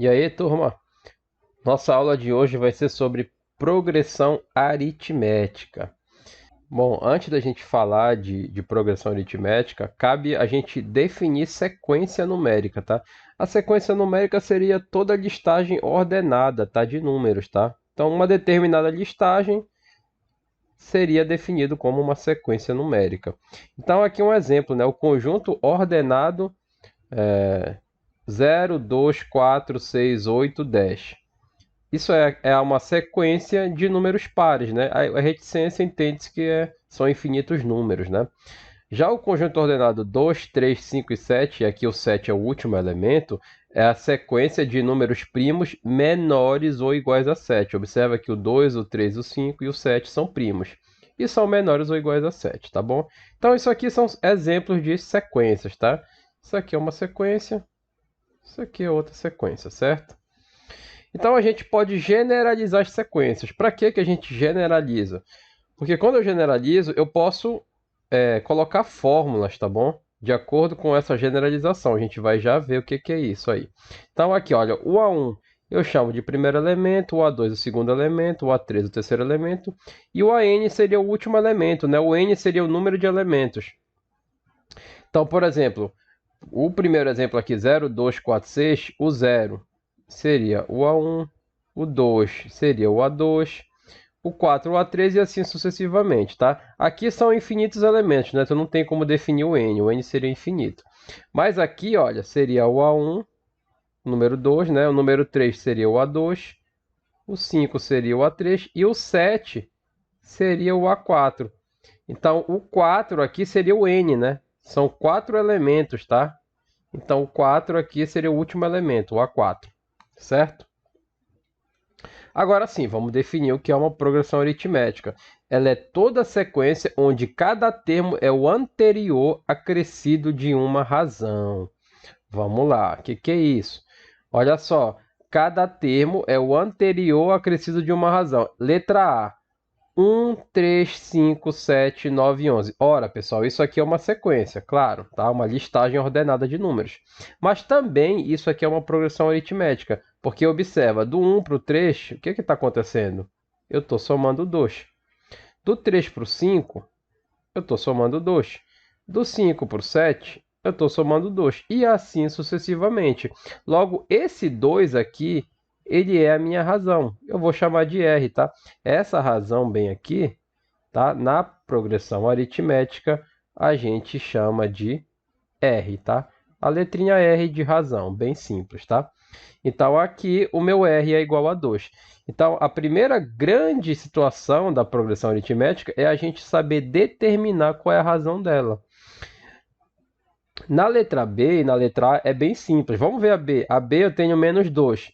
E aí, turma? Nossa aula de hoje vai ser sobre progressão aritmética. Bom, antes da gente falar de progressão aritmética, cabe a gente definir sequência numérica, tá? A sequência numérica seria toda a listagem ordenada, tá? De números, tá? Então, uma determinada listagem seria definido como uma sequência numérica. Então, aqui um exemplo, né? O conjunto ordenado 0, 2, 4, 6, 8, 10. Isso é uma sequência de números pares, né? A reticência entende-se que são infinitos números, né? Já o conjunto ordenado 2, 3, 5 e 7, e aqui o 7 é o último elemento, é a sequência de números primos menores ou iguais a 7. Observa que o 2, o 3, o 5 e o 7 são primos. E são menores ou iguais a 7, tá bom? Então, isso aqui são exemplos de sequências, tá? Isso aqui é uma sequência, isso aqui é outra sequência, certo? Então a gente pode generalizar as sequências. Para que a gente generaliza? Porque quando eu generalizo, eu posso colocar fórmulas, tá bom? De acordo com essa generalização. A gente vai já ver o que é isso aí. Então aqui, olha, o A1 eu chamo de primeiro elemento, o A2 o segundo elemento, o A3 o terceiro elemento, e o AN seria o último elemento, né? O N seria o número de elementos. Então, por exemplo, o primeiro exemplo aqui, 0, 2, 4, 6, o 0 seria o A1, o 2 seria o A2, o 4 o A3 e assim sucessivamente, tá? Aqui são infinitos elementos, né? Então não tem como definir o N seria infinito. Mas aqui, olha, seria o A1, o número 2, né? O número 3 seria o A2, o 5 seria o A3 e o 7 seria o A4. Então, o 4 aqui seria o N, né? São 4 elementos, tá? Então, o 4 aqui seria o último elemento, o A4, certo? Agora sim, vamos definir o que é uma progressão aritmética. Ela é toda sequência onde cada termo é o anterior acrescido de uma razão. Vamos lá, o que é isso? Olha só, cada termo é o anterior acrescido de uma razão. Letra A. 1, 3, 5, 7, 9 e 11. Ora, pessoal, isso aqui é uma sequência, claro, tá? Uma listagem ordenada de números. Mas também isso aqui é uma progressão aritmética, porque observa, do 1 para o 3, o que está acontecendo? Eu estou somando 2. Do 3 para o 5, eu estou somando 2. Do 5 para o 7, eu estou somando 2. E assim sucessivamente. Logo, esse 2 aqui ele é a minha razão. Eu vou chamar de R, tá? Essa razão bem aqui, tá? Na progressão aritmética, a gente chama de R, tá? A letrinha R de razão, bem simples, tá? Então, aqui o meu R é igual a 2. Então, a primeira grande situação da progressão aritmética é a gente saber determinar qual é a razão dela. Na letra B e na letra A é bem simples. Vamos ver a B. A B eu tenho menos 2.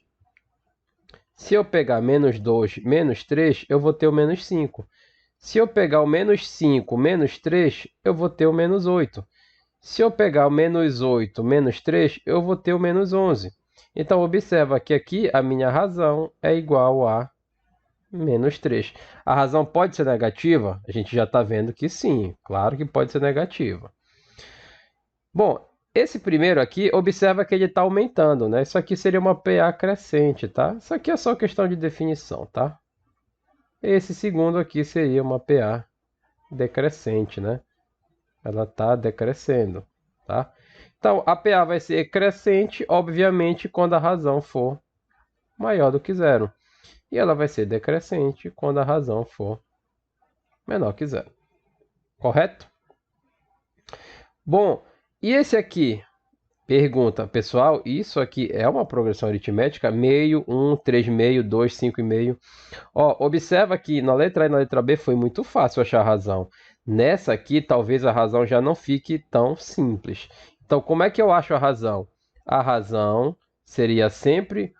Se eu pegar menos 2, menos 3, eu vou ter o menos 5. Se eu pegar o menos 5, menos 3, eu vou ter o menos 8. Se eu pegar o menos 8, menos 3, eu vou ter o menos 11. Então, observa que aqui a minha razão é igual a menos 3. A razão pode ser negativa? A gente já está vendo que sim, claro que pode ser negativa. Bom, esse primeiro aqui, observa que ele está aumentando, né? Isso aqui seria uma PA crescente, tá? Isso aqui é só questão de definição, tá? Esse segundo aqui seria uma PA decrescente, né? Ela está decrescendo, tá? Então, a PA vai ser crescente, obviamente, quando a razão for maior do que zero. E ela vai ser decrescente quando a razão for menor que zero. Correto? Bom, e esse aqui? Pergunta, pessoal, isso aqui é uma progressão aritmética? Meio, 1, 3 meio, 2, 5 e meio. Ó, observa que na letra A e na letra B foi muito fácil achar a razão. Nessa aqui, talvez a razão já não fique tão simples. Então, como é que eu acho a razão? A razão seria sempre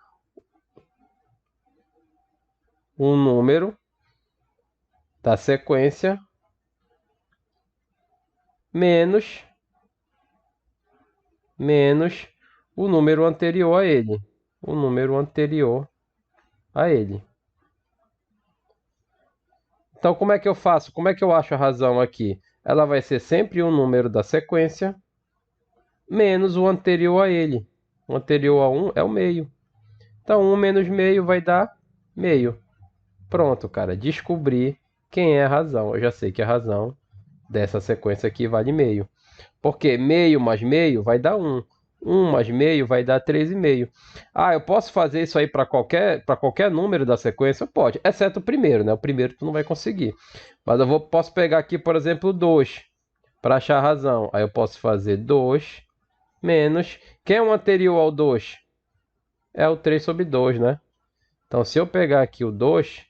um número da sequência menos o número anterior a ele. O número anterior a ele. Então, como é que eu faço? Como é que eu acho a razão aqui? Ela vai ser sempre um número da sequência menos o anterior a ele. O anterior a 1 é o meio. Então, 1 menos meio vai dar meio. Pronto, cara. Descobri quem é a razão. Eu já sei que a razão dessa sequência aqui vale meio. Porque meio mais meio vai dar 1. 1 mais meio vai dar 3,5. Ah, eu posso fazer isso aí para qualquer número da sequência? Pode, exceto o primeiro, né? O primeiro tu não vai conseguir. Mas posso pegar aqui, por exemplo, 2 para achar a razão. Aí eu posso fazer 2 menos... Quem é o anterior ao 2? É o 3 sobre 2, né? Então, se eu pegar aqui o 2,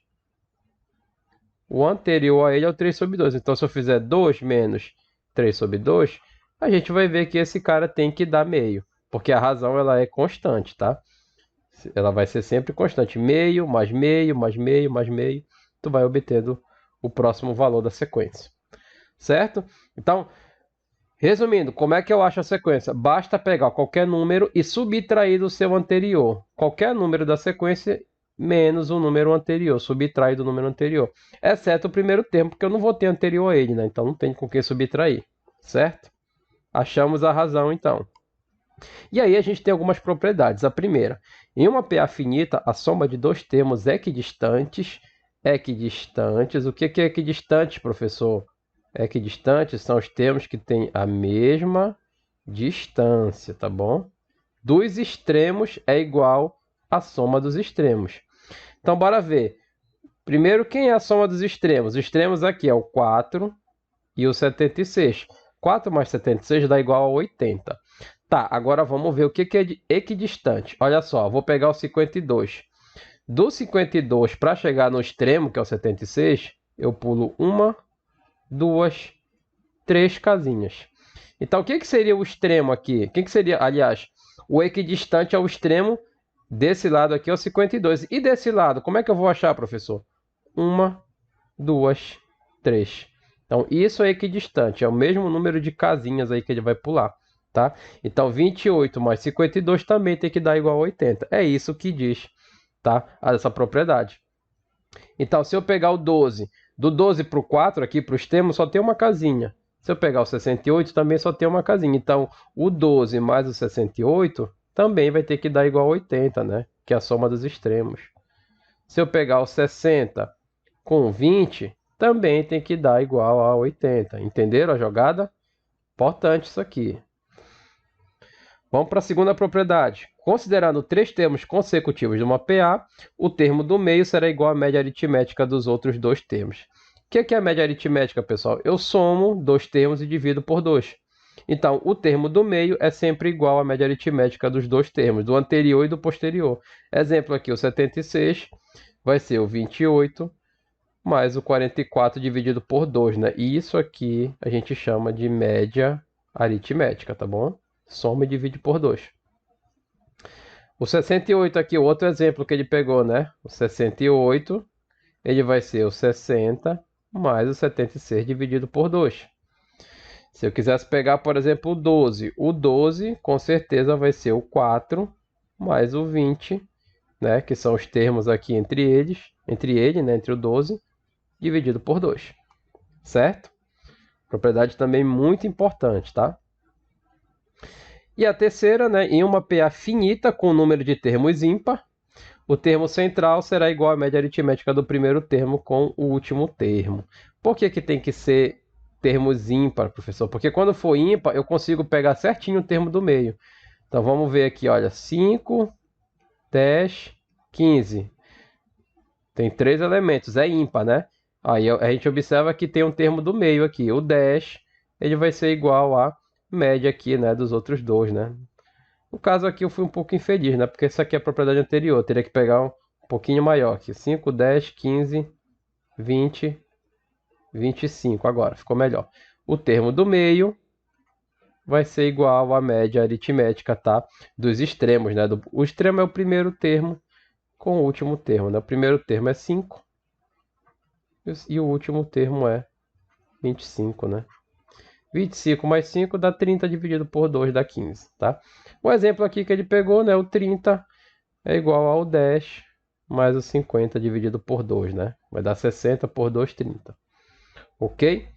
o anterior a ele é o 3 sobre 2. Então, se eu fizer 2 menos 3 sobre 2, a gente vai ver que esse cara tem que dar meio. Porque a razão ela é constante, tá? Ela vai ser sempre constante. Meio, mais meio, mais meio, mais meio. Tu vai obtendo o próximo valor da sequência. Certo? Então, resumindo, como é que eu acho a sequência? Basta pegar qualquer número e subtrair do seu anterior. Qualquer número da sequência menos o número anterior, subtrai do número anterior. Exceto o primeiro termo, porque eu não vou ter anterior a ele, né? Então não tem com que subtrair, certo? Achamos a razão, então. E aí a gente tem algumas propriedades. A primeira, em uma PA finita, a soma de dois termos equidistantes. Equidistantes, o que é equidistante, professor? Equidistantes são os termos que têm a mesma distância, tá bom? Dos extremos é igual à soma dos extremos. Então, bora ver. Primeiro, quem é a soma dos extremos? Os extremos aqui é o 4 e o 76. 4 mais 76 dá igual a 80. Tá, agora vamos ver o que é equidistante. Olha só, vou pegar o 52. Do 52 para chegar no extremo, que é o 76, eu pulo uma, 2, 3 casinhas. Então, o que seria o extremo aqui? O que seria, aliás, o equidistante ao extremo desse lado aqui é o 52. E desse lado, como é que eu vou achar, professor? 1, 2, 3. Então, isso é equidistante. É o mesmo número de casinhas aí que ele vai pular. Tá? Então, 28 mais 52 também tem que dar igual a 80. É isso que diz, tá? Essa propriedade. Então, se eu pegar o 12, do 12 para o 4, aqui para o extremo, só tem uma casinha. Se eu pegar o 68, também só tem uma casinha. Então, o 12 mais o 68 também vai ter que dar igual a 80, né? Que é a soma dos extremos. Se eu pegar o 60 com 20, também tem que dar igual a 80. Entenderam a jogada? Importante isso aqui. Vamos para a segunda propriedade. Considerando três termos consecutivos de uma PA, o termo do meio será igual à média aritmética dos outros dois termos. O que é a média aritmética, pessoal? Eu somo dois termos e divido por 2. Então, o termo do meio é sempre igual à média aritmética dos dois termos, do anterior e do posterior. Exemplo aqui, o 76 vai ser o 28 mais o 44 dividido por 2, né? E isso aqui a gente chama de média aritmética, tá bom? Soma e divide por 2. O 68 aqui, o outro exemplo que ele pegou, né? O 68, ele vai ser o 60 mais o 76 dividido por 2. Se eu quisesse pegar, por exemplo, o 12 com certeza vai ser o 4 mais o 20, né? Que são os termos aqui entre ele, né? Entre o 12, dividido por 2. Certo? Propriedade também muito importante, tá? E a terceira, né, em uma PA finita com o número de termos ímpar, o termo central será igual à média aritmética do primeiro termo com o último termo. Por que tem que ser termos ímpar, professor? Porque quando for ímpar, eu consigo pegar certinho o termo do meio. Então vamos ver aqui, olha, 5, 10, 15. Tem 3 elementos, é ímpar, né? Aí a gente observa que tem um termo do meio aqui, o 10, ele vai ser igual a média aqui, né, dos outros dois, né? No caso aqui eu fui um pouco infeliz, né? Porque isso aqui é a propriedade anterior, eu teria que pegar um pouquinho maior aqui, 5, 10, 15, 20, 25 agora, ficou melhor. O termo do meio vai ser igual à média aritmética, tá? Dos extremos, né? O extremo é o primeiro termo com o último termo, né? O primeiro termo é 5 e o último termo é 25, né? 25 mais 5 dá 30 dividido por 2 dá 15, tá? O exemplo aqui que ele pegou, né? O 30 é igual ao 10 mais o 50 dividido por 2, né? Vai dar 60 por 2, 30. Ok?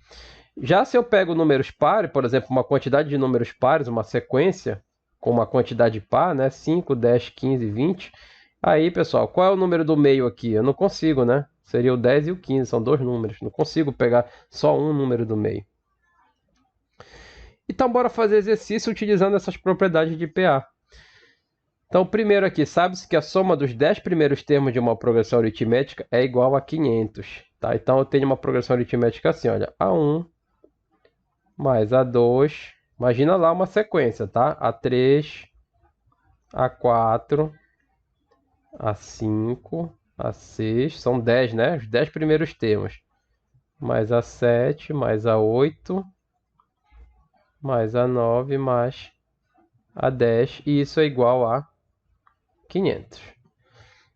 Já se eu pego números pares, por exemplo, uma quantidade de números pares, uma sequência com uma quantidade par, né? 5, 10, 15, 20, Aí, pessoal, qual é o número do meio aqui? Eu não consigo, né? Seria o 10 e o 15, são dois números. Não consigo pegar só um número do meio. Então, bora fazer exercício utilizando essas propriedades de PA. Então, primeiro aqui, sabe-se que a soma dos 10 primeiros termos de uma progressão aritmética é igual a 500. Tá? Então, eu tenho uma progressão aritmética assim, olha. A1 mais A2. Imagina lá uma sequência, tá? A3, A4, A5, A6. São 10, né? Os 10 primeiros termos. Mais A7, mais A8, mais A9, mais A10. E isso é igual a 500.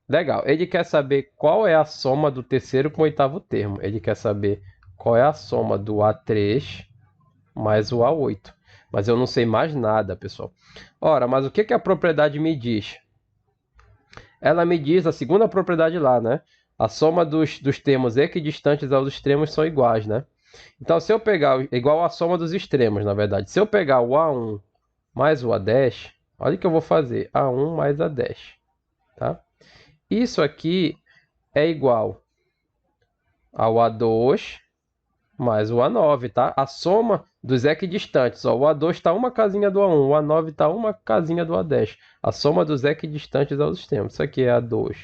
Legal. Ele quer saber qual é a soma do terceiro com o oitavo termo. Ele quer saber qual é a soma do A3 mais o A8. Mas eu não sei mais nada, pessoal. Ora, mas o que a propriedade me diz? Ela me diz a segunda propriedade lá, né? A soma dos termos equidistantes aos extremos são iguais, né? Então, se eu pegar... Igual a soma dos extremos, na verdade. Se eu pegar o A1 mais o A10, olha o que eu vou fazer. A1 mais A10, tá? Isso aqui é igual ao A2 mais o A9, tá? A soma dos equidistantes. Ó, o A2 está uma casinha do A1, o A9 está uma casinha do A10. A soma dos equidistantes aos extremos. Isso aqui é A2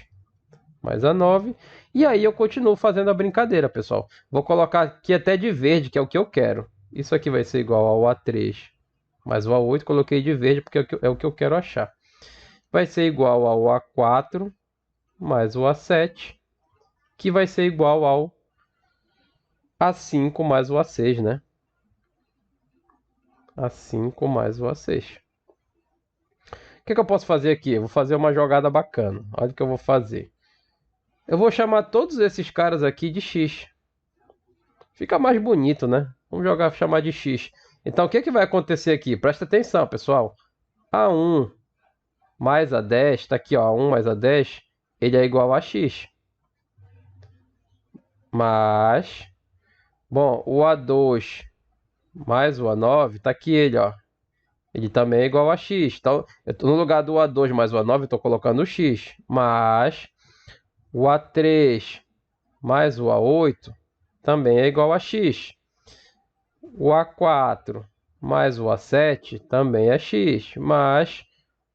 mais A9. E aí eu continuo fazendo a brincadeira, pessoal. Vou colocar aqui até de verde, que é o que eu quero. Isso aqui vai ser igual ao A3 mais o A8. Coloquei de verde porque é o que eu quero achar. Vai ser igual ao A4 mais o A7, que vai ser igual ao A5 mais o A6, né? A5 mais o A6. O que eu posso fazer aqui? Eu vou fazer uma jogada bacana. Olha o que eu vou fazer. Eu vou chamar todos esses caras aqui de X. Fica mais bonito, né? Vamos chamar de X. Então, o que vai acontecer aqui? Presta atenção, pessoal. A1 mais A10, está aqui, ó, A1 mais A10, ele é igual a X. Mas, bom, o A2 mais o A9, está aqui ele, ó. Ele também é igual a x. Então, no lugar do A2 mais o A9, eu estou colocando o x. Mas o A3 mais o A8 também é igual a x. O A4 mais o A7 também é x. Mas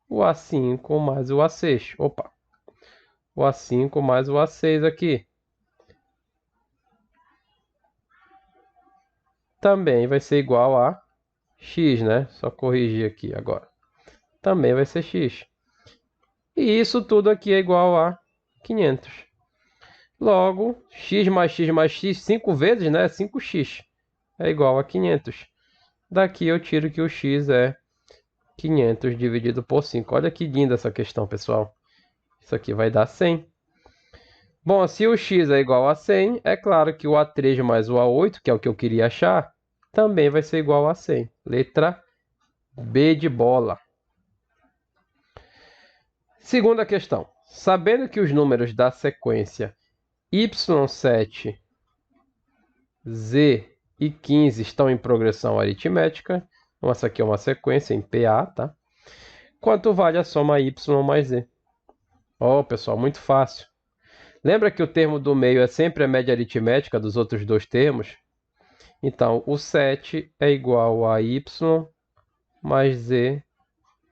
o A5 mais o A6. Opa! O A5 mais o A6 aqui também vai ser igual a x, né? Só corrigir aqui agora. Também vai ser x. E isso tudo aqui é igual a 500. Logo, x mais x mais x, 5 vezes, né? 5x é igual a 500. Daqui eu tiro que o x é 500 dividido por 5. Olha que linda essa questão, pessoal. Isso aqui vai dar 100. Bom, se o x é igual a 100, é claro que o A3 mais o A8, que é o que eu queria achar, também vai ser igual a 100. Letra B de bola. Segunda questão. Sabendo que os números da sequência y7, z e 15 estão em progressão aritmética, então essa aqui é uma sequência em PA, tá? Quanto vale a soma y mais z? Ó, pessoal, muito fácil. Lembra que o termo do meio é sempre a média aritmética dos outros dois termos? Então, o 7 é igual a y mais z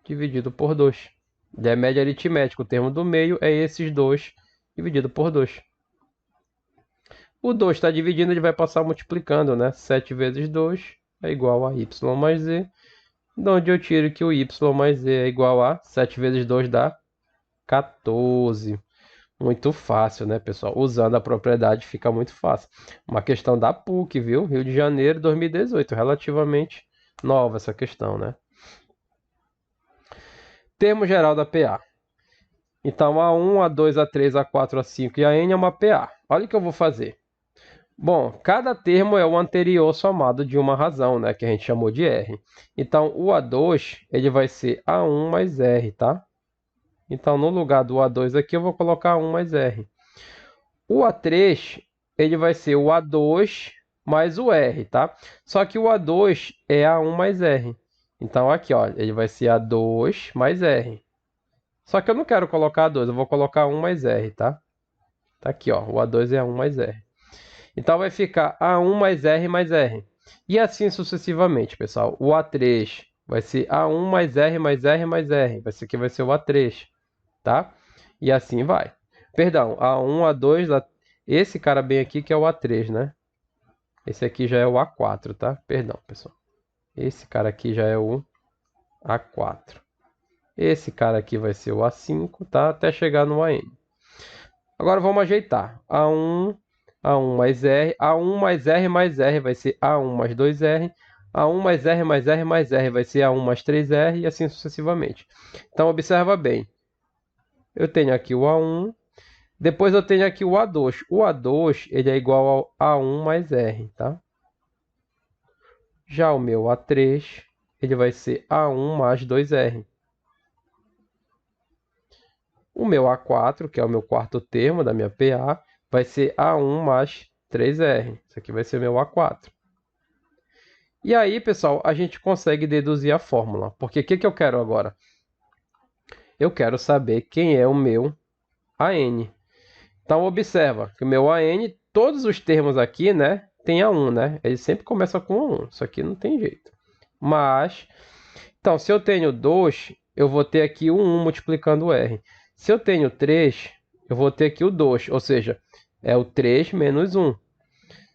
dividido por 2. Ele é média aritmética. O termo do meio é esses dois dividido por 2. O 2 está dividindo, ele vai passar multiplicando, né? 7 vezes 2 é igual a y mais z. De onde eu tiro que o y mais z é igual a 7 vezes 2 dá 14. Muito fácil, né, pessoal? Usando a propriedade fica muito fácil. Uma questão da PUC, viu? Rio de Janeiro, 2018. Relativamente nova essa questão, né? Termo geral da PA. Então, A1, A2, A3, A4, A5 e a N é uma PA. Olha o que eu vou fazer. Bom, cada termo é o anterior somado de uma razão, né? Que a gente chamou de R. Então, o A2, ele vai ser A1 mais R, tá? Então, no lugar do A2 aqui, eu vou colocar 1 mais R. O A3, ele vai ser o A2 mais o R, tá? Só que o A2 é A1 mais R. Então, aqui, ó, ele vai ser A2 mais R. Só que eu não quero colocar A2, eu vou colocar 1 mais R, tá? Tá aqui, ó. O A2 é 1 mais R. Então vai ficar A1 mais R mais R. E assim sucessivamente, pessoal. O A3 vai ser A1 mais R mais R mais R. Esse aqui vai ser o A3, tá? E assim vai. Perdão, A1, A2, esse cara bem aqui que é o A3, né? Esse aqui já é o A4, tá? Perdão, pessoal. Esse cara aqui já é o A4. Esse cara aqui vai ser o A5, tá? Até chegar no AN. Agora vamos ajeitar. A1, A1 mais R. A1 mais R mais R vai ser A1 mais 2R. A1 mais R mais R mais R vai ser A1 mais 3R e assim sucessivamente. Então observa bem. Eu tenho aqui o A1. Depois eu tenho aqui o A2. O A2 ele é igual ao A1 mais R, tá? Já o meu A3 ele vai ser A1 mais 2R. O meu A4, que é o meu quarto termo da minha PA, vai ser A1 mais 3R. Isso aqui vai ser meu A4. E aí, pessoal, a gente consegue deduzir a fórmula. Porque o que eu quero agora? Eu quero saber quem é o meu AN. Então, observa que o meu AN, todos os termos aqui, né, tem A1, né? Ele sempre começa com A1. Isso aqui não tem jeito. Mas, então, se eu tenho 2, eu vou ter aqui o 1 multiplicando o R. Se eu tenho 3, eu vou ter aqui o 2, ou seja, é o 3 menos 1.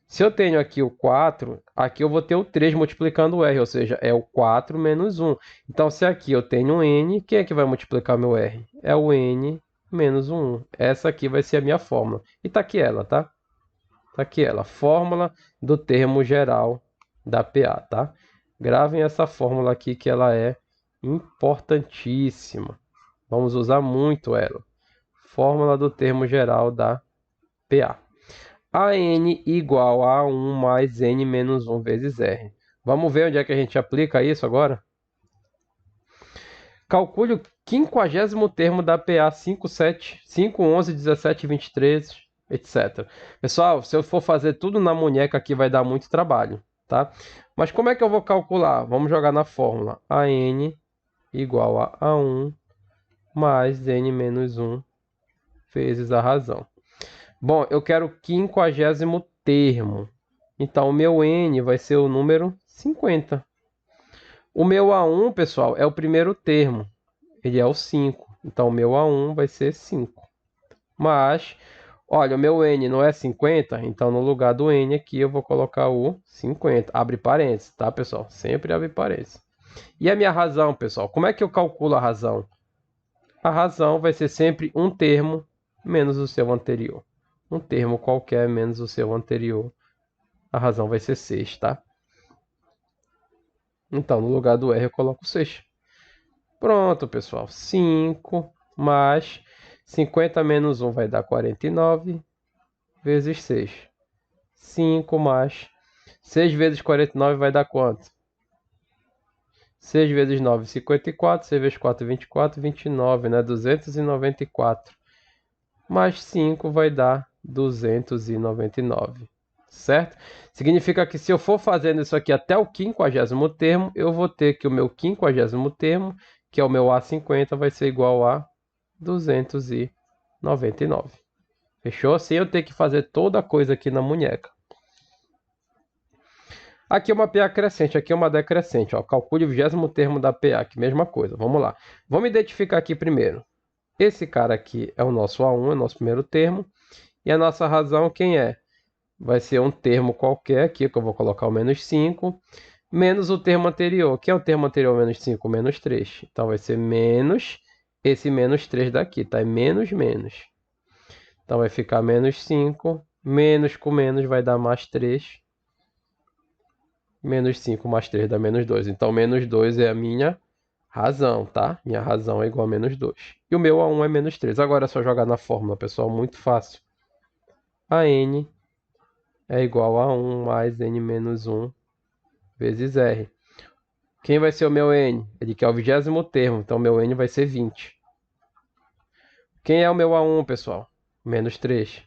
Se eu tenho aqui o 4, aqui eu vou ter o 3 multiplicando o R, ou seja, é o 4 menos 1. Então, se aqui eu tenho um N, quem é que vai multiplicar meu R? É o N menos 1. Essa aqui vai ser a minha fórmula. E tá aqui ela, tá? Tá aqui ela, fórmula do termo geral da PA, tá? Gravem essa fórmula aqui que ela é importantíssima. Vamos usar muito ela. Fórmula do termo geral da PA. AN igual a 1 mais N menos 1 vezes R. Vamos ver onde é que a gente aplica isso agora? Calcule o 50º termo da PA 5, 7, 5, 11, 17, 23, etc. Pessoal, se eu for fazer tudo na munheca aqui vai dar muito trabalho, tá? Mas como é que eu vou calcular? Vamos jogar na fórmula. AN igual a A1 mais N menos 1 vezes a razão. Bom, eu quero o 50º termo. Então, o meu N vai ser o número 50. O meu A1, pessoal, é o primeiro termo. Ele é o 5. Então, o meu A1 vai ser 5. Mas, olha, o meu N não é 50. Então, no lugar do N aqui, eu vou colocar o 50. Abre parênteses, tá, pessoal? Sempre abre parênteses. E a minha razão, pessoal? Como é que eu calculo a razão? A razão vai ser sempre um termo menos o seu anterior. Um termo qualquer menos o seu anterior. A razão vai ser 6, tá? Então, no lugar do R eu coloco 6. Pronto, pessoal. 5 mais 50 menos 1 vai dar 49 vezes 6. 5 mais 6 vezes 49 vai dar quanto? 6 vezes 9, 54. 6 vezes 4, 24. 29, né? 294. Mais 5 vai dar 299. Certo? Significa que se eu for fazendo isso aqui até o 50º termo, eu vou ter que o meu 50º termo, que é o meu A50, vai ser igual a 299. Fechou? Sem eu ter que fazer toda a coisa aqui na munheca. Aqui é uma PA crescente, aqui é uma decrescente. Ó. Calcule o 20º termo da PA, que mesma coisa. Vamos lá. Vamos identificar aqui primeiro. Esse cara aqui é o nosso A1, é o nosso primeiro termo. E a nossa razão quem é? Vai ser um termo qualquer aqui, que eu vou colocar o menos 5, menos o termo anterior. Que é o termo anterior menos 5? Menos 3. Então, vai ser menos esse menos 3 daqui, tá? É menos, menos. Então, vai ficar menos 5. Menos com menos vai dar mais 3. Menos 5 mais 3 dá menos 2. Então, menos 2 é a minha razão, tá? Minha razão é igual a menos 2. E o meu A1 é menos 3. Agora é só jogar na fórmula, pessoal. Muito fácil. A N é igual a 1 mais N menos 1 vezes R. Quem vai ser o meu N? Ele quer o 20º termo, então meu N vai ser 20. Quem é o meu A1, pessoal? Menos 3.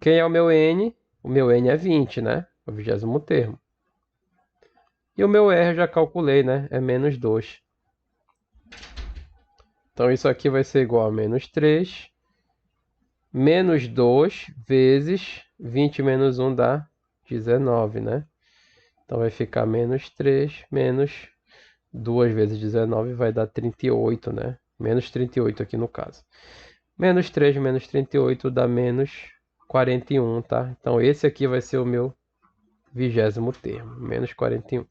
Quem é o meu N? O meu N é 20, né? É o 20º termo. E o meu R eu já calculei, né? É menos 2. Então, isso aqui vai ser igual a menos 3, menos 2 vezes 20 menos 1 dá 19, né? Então, vai ficar menos 3 menos 2 vezes 19 vai dar 38, né? Menos 38 aqui no caso. Menos 3 menos 38 dá menos 41, tá? Então, esse aqui vai ser o meu 20º termo, menos 41.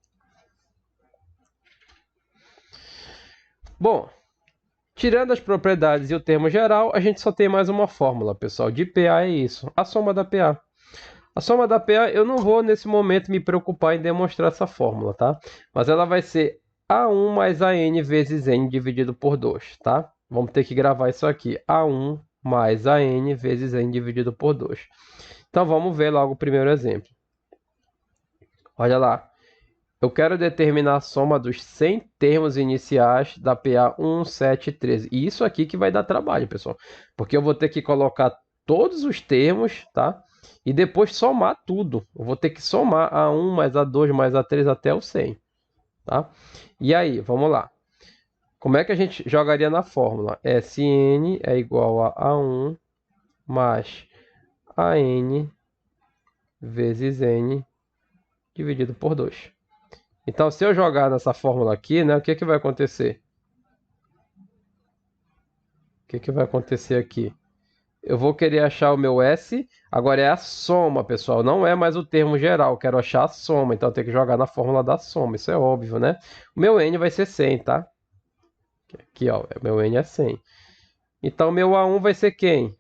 Bom, tirando as propriedades e o termo geral, a gente só tem mais uma fórmula, pessoal. De PA é isso, a soma da PA. A soma da PA, eu não vou nesse momento me preocupar em demonstrar essa fórmula, tá? Mas ela vai ser A1 mais AN vezes N dividido por 2, tá? Vamos ter que gravar isso aqui. A1 mais AN vezes N dividido por 2. Então, vamos ver logo o primeiro exemplo. Olha lá. Eu quero determinar a soma dos 100 termos iniciais da PA 1, 7 e 13. E isso aqui que vai dar trabalho, pessoal. Porque eu vou ter que colocar todos os termos, tá? E depois somar tudo. Eu vou ter que somar a 1 mais a 2 mais a 3 até o 100, tá? E aí, vamos lá. Como é que a gente jogaria na fórmula? Sn é igual a A1 mais AN vezes N dividido por 2. Então, se eu jogar nessa fórmula aqui, né, o que vai acontecer? O que vai acontecer aqui? Eu vou querer achar o meu S, agora é a soma, pessoal, não é mais o termo geral, eu quero achar a soma, então eu tenho que jogar na fórmula da soma, isso é óbvio, né? O meu N vai ser 100, tá? Aqui, ó, o meu N é 100. Então, o meu A1 vai ser quem?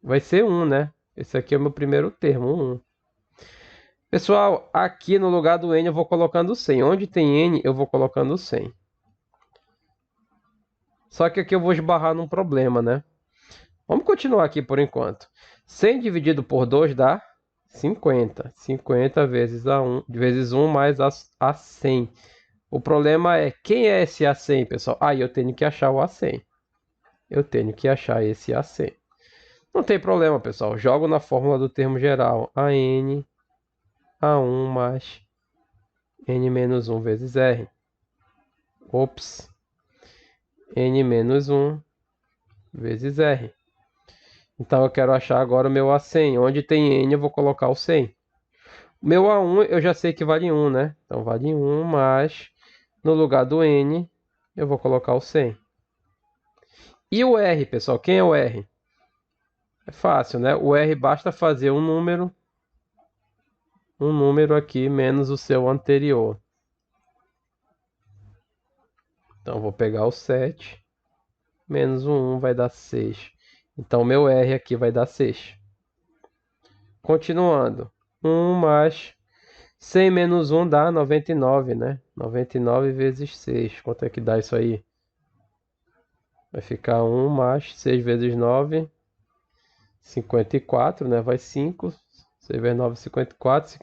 Vai ser 1, né? Esse aqui é o meu primeiro termo, 1. Pessoal, aqui no lugar do N eu vou colocando 100. Onde tem N, eu vou colocando 100. Só que aqui eu vou esbarrar num problema, né? Vamos continuar aqui por enquanto. 100 dividido por 2 dá 50. 50 vezes vezes 1 mais a 100. O problema é, quem é esse A100, pessoal? Aí eu tenho que achar o A100. Eu tenho que achar esse A100. Não tem problema, pessoal. Jogo na fórmula do termo geral. AN A1 mais N menos 1 vezes R. Ops. N menos 1 vezes R. Então eu quero achar agora o meu A100. Onde tem N eu vou colocar o 100. O meu A1 eu já sei que vale 1, né? Então vale 1, mas no lugar do N eu vou colocar o 100. E o R, pessoal? Quem é o R? É fácil, né? O R basta fazer um número aqui menos o seu anterior. Então vou pegar o 7 menos o 1 vai dar 6. Então o meu R aqui vai dar 6. Continuando. 1 mais 100 menos 1 dá 99, né? 99 vezes 6. Quanto é que dá isso aí? Vai ficar 1 mais 6 vezes 9, 54, né? Vai 5. 6 vezes 9, 54.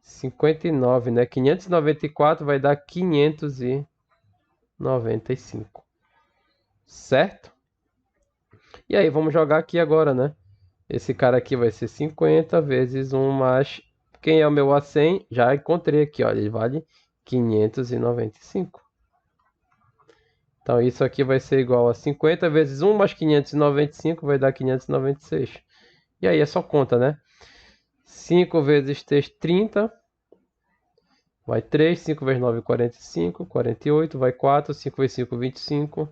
59, né? 594 vai dar 595. Certo? E aí, vamos jogar aqui agora, né? Esse cara aqui vai ser 50 vezes 1 mais... Quem é o meu A100? Já encontrei aqui, ó. Ele vale 595. Então, isso aqui vai ser igual a 50 vezes 1 mais 595 vai dar 596. E aí, é só conta, né? 5 vezes 3, 30. Vai 3. 5 vezes 9, 45. 48. Vai 4. 5 vezes 5, 25.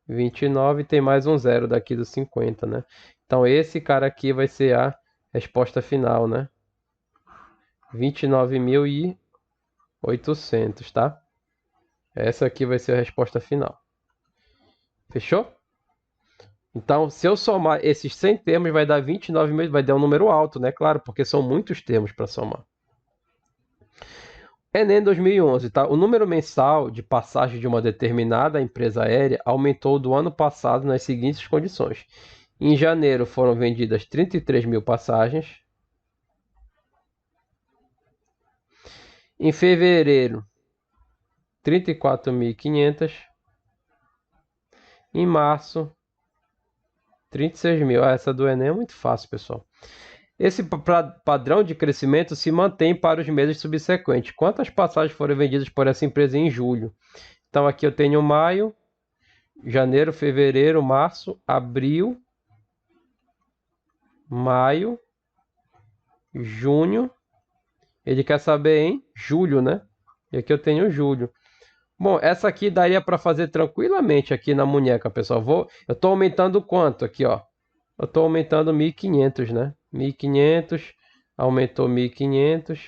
29. Tem mais um zero daqui do 50, né? Então, esse cara aqui vai ser a resposta final, né? 29.800, tá? Essa aqui vai ser a resposta final. Fechou? Então, se eu somar esses 100 termos, vai dar 29 mil, vai dar um número alto, né? Claro, porque são muitos termos para somar. Enem 2011, tá? O número mensal de passagem de uma determinada empresa aérea aumentou do ano passado nas seguintes condições. Em janeiro foram vendidas 33 mil passagens. Em fevereiro, 34.500. Em março, 36 mil. Essa do Enem é muito fácil, pessoal. Esse padrão de crescimento se mantém para os meses subsequentes. Quantas passagens foram vendidas por essa empresa em julho? Então aqui eu tenho maio, janeiro, fevereiro, março, abril, maio, junho. Ele quer saber em julho, né? E aqui eu tenho julho. Bom, essa aqui daria para fazer tranquilamente aqui na munheca, pessoal. Eu estou aumentando quanto aqui, ó? Eu estou aumentando 1.500, né? 1.500, aumentou 1.500.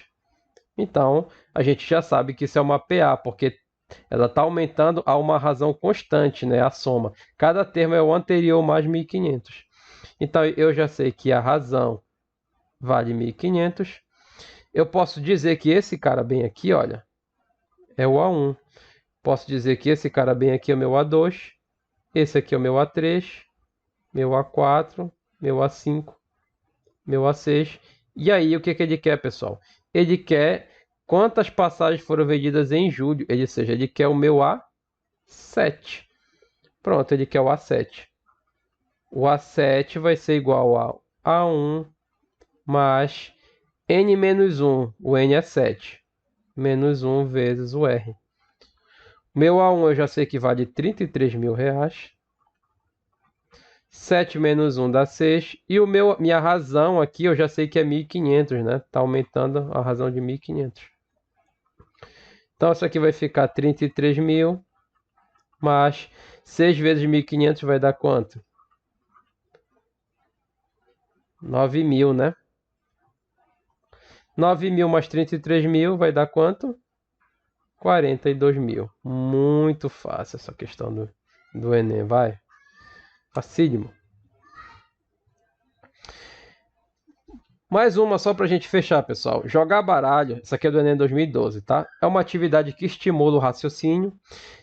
Então, a gente já sabe que isso é uma PA, porque ela está aumentando a uma razão constante, né? A soma. Cada termo é o anterior mais 1.500. Então, eu já sei que a razão vale 1.500. Eu posso dizer que esse cara bem aqui, olha, é o A1. Posso dizer que esse cara bem aqui é o meu A2. Esse aqui é o meu A3, meu A4, meu A5, meu A6. E aí, o que ele quer, pessoal? Ele quer quantas passagens foram vendidas em julho. Ou seja, ele quer o meu A7. Pronto, ele quer o A7. O A7 vai ser igual a A1 mais N menos 1. O N é 7. Menos 1 vezes o R. Meu A1 eu já sei que vale R$ 33.000. 7 menos 1 dá 6. E minha razão aqui eu já sei que é 1.500, né? Tá aumentando a razão de 1.500. Então isso aqui vai ficar 33.000 mais 6 vezes 1.500 vai dar quanto? 9.000, né? 9.000 mais 33.000 vai dar quanto? 42.000. Muito fácil essa questão do Enem, vai. Facílimo. Mais uma só para a gente fechar, pessoal. Jogar baralho, isso aqui é do Enem 2012, tá? É uma atividade que estimula o raciocínio.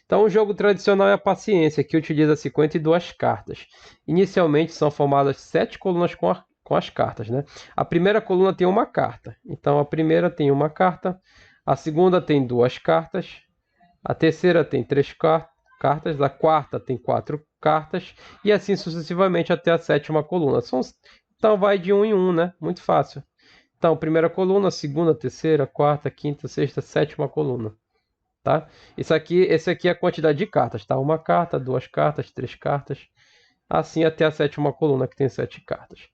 Então, o jogo tradicional é a paciência, que utiliza 52 cartas. Inicialmente, são formadas 7 colunas com as cartas, né? A primeira coluna tem uma carta. Então, a primeira tem uma carta. A segunda tem 2 cartas. A terceira tem 3 cartas. A quarta tem 4 cartas. E assim sucessivamente até a sétima coluna. Então vai de 1 em 1, né? Muito fácil. Então, primeira coluna, segunda, terceira, quarta, quinta, sexta, sétima coluna. Tá? Esse aqui é a quantidade de cartas, tá? Uma carta, 2 cartas, 3 cartas. Assim até a sétima coluna, que tem 7 cartas.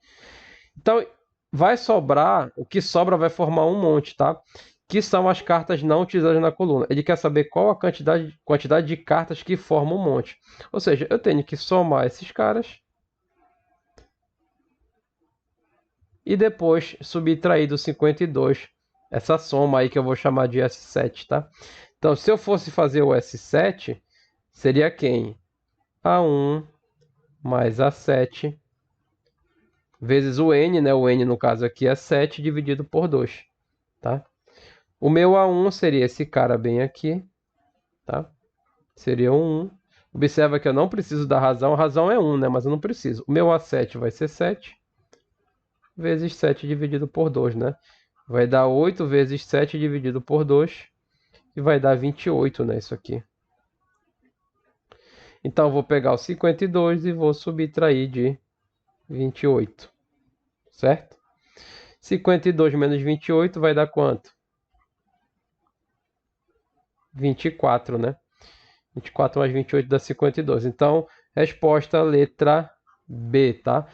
Então, vai sobrar, o que sobra vai formar um monte, tá? Que são as cartas não utilizadas na coluna. Ele quer saber qual a quantidade de cartas que formam um monte. Ou seja, eu tenho que somar esses caras e depois subtrair do 52 essa soma aí que eu vou chamar de S7, tá? Então, se eu fosse fazer o S7, seria quem? A1 mais A7 vezes o N, né? O N no caso aqui é 7 dividido por 2, tá? O meu A1 seria esse cara bem aqui, tá? Seria um 1. Observa que eu não preciso da razão, a razão é 1, né? Mas eu não preciso. O meu A7 vai ser 7 vezes 7 dividido por 2, né? Vai dar 8 vezes 7 dividido por 2 e vai dar 28, né? Isso aqui. Então, eu vou pegar o 52 e vou subtrair de 28, certo? 52 menos 28 vai dar quanto? 24, né? 24 mais 28 dá 52. Então, resposta letra B, tá?